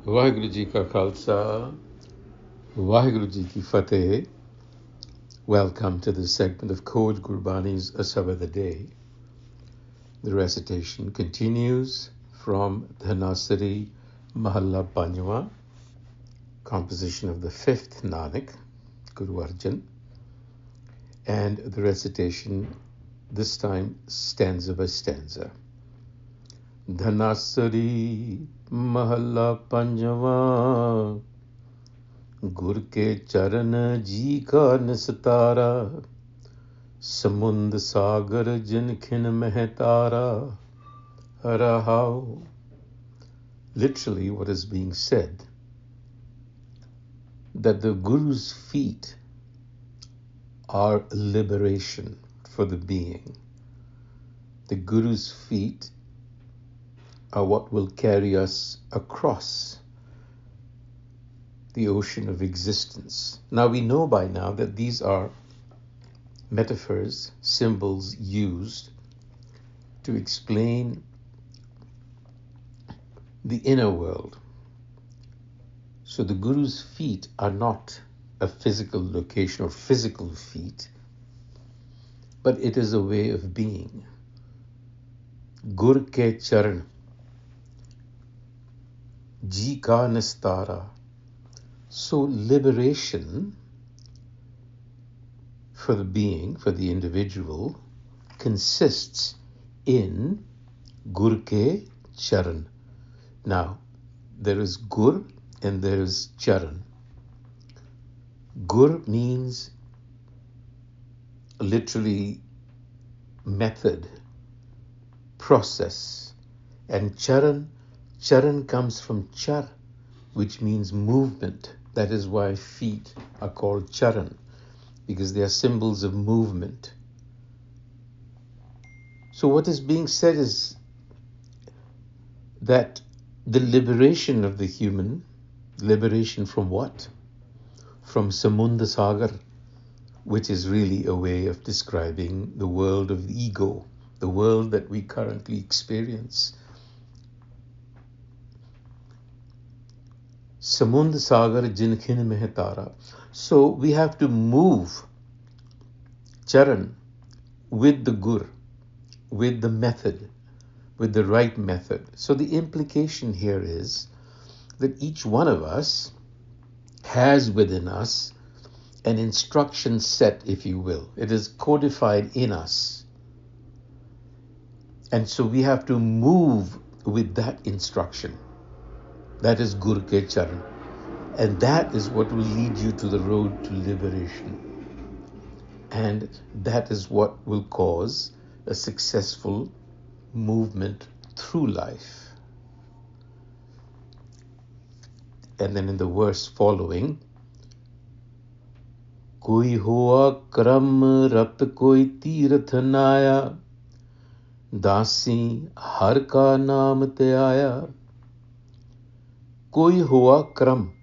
Vaheguru Ji Ka Khalsa, Vaheguru Ji Ki Fateh. Welcome to this segment of Code Gurbani's a-sabad-a-day. The recitation continues from the Nasari Mahalla Panjwa, composition of the fifth Nanak, Guru Arjan, and the recitation this time stanza by stanza. Dhanasari Mahalla Panjwa, गुर के चरण जी का निस्तारा, समुंद सागर जिनखिन Mahatara रहाओ. Literally, what is being said, that the Guru's feet are liberation for the being. The Guru's feet are what will carry us across the ocean of existence. Now we know by now that these are metaphors, symbols used to explain the inner world. So the Guru's feet are not a physical location or physical feet, but it is a way of being. Gur ke Charan, ji ka nistara. So liberation for the being, for the individual, consists in Gur ke Charan. Now, there is Gur and there is Charan. Gur means literally method, process. And Charan comes from Char, which means movement. That is why feet are called Charan, because they are symbols of movement. So what is being said is that the liberation of the human, liberation from what? From Samunda Sagar, which is really a way of describing the world of the ego, the world that we currently experience. Samund Sagar Jinkhin Mehtara. So we have to move Charan with the Gur, with the method, with the right method. So the implication here is that each one of us has within us an instruction set, if you will. It is codified in us. And so we have to move with that instruction. That is Gur ke Charan. And that is what will lead you to the road to liberation. And that is what will cause a successful movement through life. And then in the verse following, Koi hoa kram rapt koi tirath naya, dasi har ka naam te aaya. Koi hoa kram.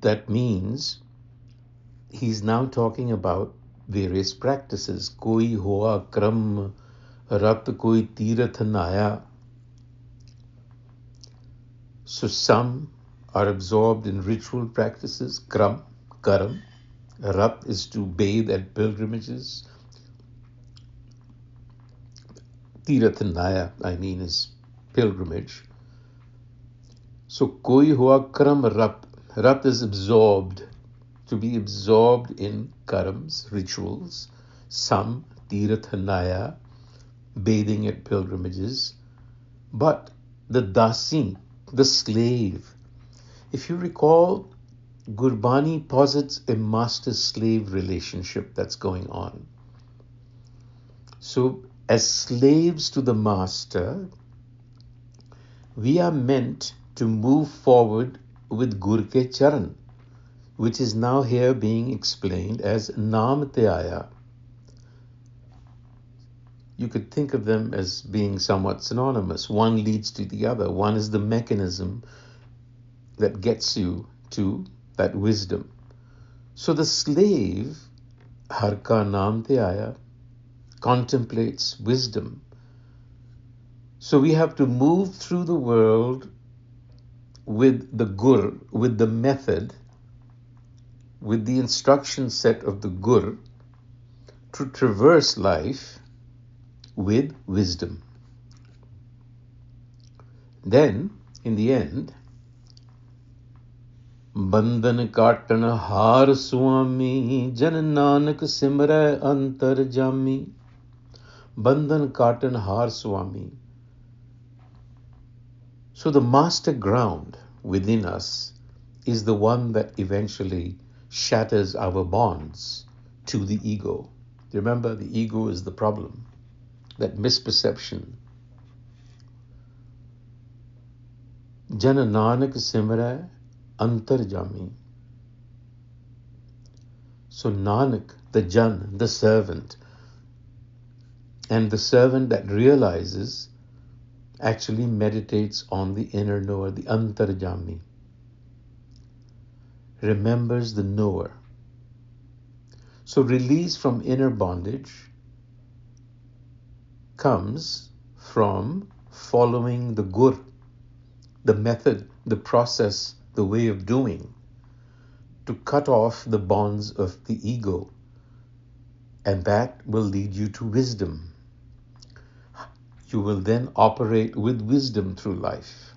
That means he's now talking about various practices. Koi hoa kram rapt koi tirath naya. So some are absorbed in ritual practices, karam. Rapt is to bathe at pilgrimages. Tirath naya, is pilgrimage. So koi hoa karam rapt. Rapt is absorbed, to be absorbed in karams, rituals. Some tirath naya, bathing at pilgrimages. But the dasi, the slave. If you recall, Gurbani posits a master-slave relationship that's going on. So, as slaves to the master, we are meant to move forward with Gur ke Charan, which is now here being explained as Naam te aaya. You could think of them as being somewhat synonymous. One leads to the other. One is the mechanism that gets you to that wisdom. So the slave, Har ka naam te aaya, contemplates wisdom. So we have to move through the world with the gur, with the method, with the instruction set of the gur, to traverse life with wisdom. Then, in the end, Bandhan katan har swami, jan nanak simray antar jami. Bandhan katan har swami. So the master ground within us is the one that eventually shatters our bonds to the ego. Remember, the ego is the problem, that misperception. Jan nanak simray antar jami. So Nanak, the Jan, the servant, and the servant that realizes actually meditates on the inner knower, the antarjami, remembers the knower. So release from inner bondage comes from following the gur, the method, the process, the way of doing, to cut off the bonds of the ego, and that will lead you to wisdom. You will then operate with wisdom through life.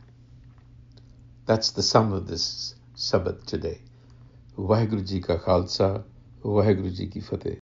That's the sum of this Sabbath today. Vaheguru Ji Ka Khalsa, Vaheguru Ji Ki Fateh.